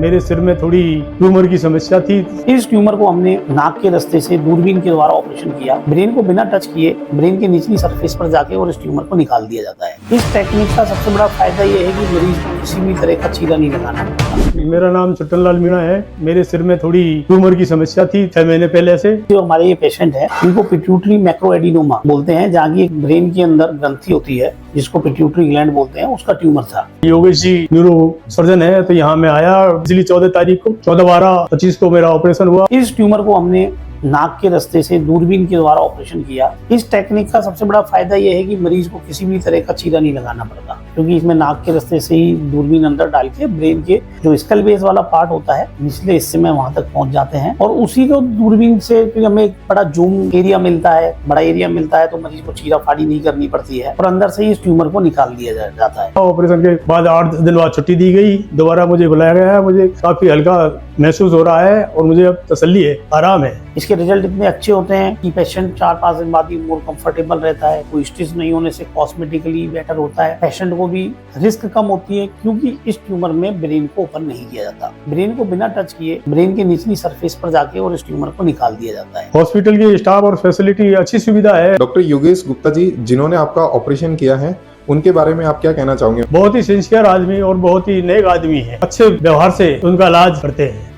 मेरे सिर में थोड़ी ट्यूमर की समस्या थी। इस ट्यूमर को हमने नाक के रास्ते से दूरबीन के द्वारा ऑपरेशन किया। ब्रेन को बिना टच किए ब्रेन के निचली सरफेस पर जाके और इस ट्यूमर को निकाल दिया जाता है। इस टेक्निक का सबसे बड़ा फायदा ये है कि मरीज को किसी भी तरह का चीरा नहीं लगाना पड़ता। मेरा नाम छुट्टनलाल मीणा है। मेरे सिर में थोड़ी ट्यूमर की समस्या थी 6 महीने पहले से। जो हमारे ये पेशेंट है इनको पिट्यूटरी मैक्रोएडिनोमा बोलते हैं, जहाँ की एक ब्रेन के अंदर ग्रंथि होती है जिसको पिट्यूटरी ग्लैंड बोलते हैं, उसका ट्यूमर था। योगेश जी न्यूरो सर्जन है, तो यहाँ मैं आया पिछली 14 तारीख को, 14/12/25 को मेरा ऑपरेशन हुआ। इस ट्यूमर को हमने नाक के रास्ते से दूरबीन के द्वारा ऑपरेशन किया। इस टेक्निक का सबसे बड़ा फायदा यह है कि मरीज को किसी भी तरह का चीरा नहीं लगाना पड़ता, क्योंकि इसमें नाक के रास्ते से ही दूरबीन अंदर डाल के ब्रेन के जो स्कल बेस वाला पार्ट होता है निचले हिस्से में वहां तक पहुंच जाते हैं, और उसी को दूरबीन से क्योंकि हमें एक बड़ा जूम एरिया मिलता है, बड़ा एरिया मिलता है, तो मरीज को चीरा फाड़ी नहीं करनी पड़ती है और अंदर से ही इस ट्यूमर को निकाल दिया जाता है। ऑपरेशन के बाद 8 दिन बाद छुट्टी दी गई, दोबारा मुझे बुलाया गया है। मुझे काफी हल्का महसूस हो रहा है और मुझे अब तसल्ली है, आराम है। इसके रिजल्ट इतने अच्छे होते हैं कि पेशेंट 4-5 दिन बाद ही मोर कंफर्टेबल रहता है। कोई स्टिच नहीं होने से कॉस्मेटिकली बेटर होता है। पेशेंट को भी रिस्क कम होती है, क्योंकि इस ट्यूमर में ब्रेन को ओपन नहीं किया जाता। ब्रेन को बिना टच किए ब्रेन के निचली सरफेस पर जाके और इस ट्यूमर को निकाल दिया जाता है। हॉस्पिटल की स्टाफ और फैसिलिटी अच्छी सुविधा है। डॉक्टर योगेश गुप्ता जी जिन्होंने आपका ऑपरेशन किया है, उनके बारे में आप क्या कहना चाहोगे? बहुत ही सिंसियर आदमी और बहुत ही नेक आदमी है। अच्छे व्यवहार से उनका इलाज करते हैं।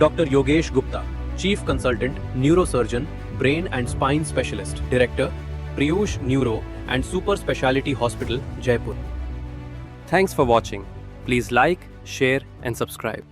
Dr. Yogesh Gupta, Chief Consultant, Neurosurgeon, Brain and Spine Specialist, Director, Priyush Neuro and Super Speciality Hospital, Jaipur. Thanks for watching. Please like, share and subscribe.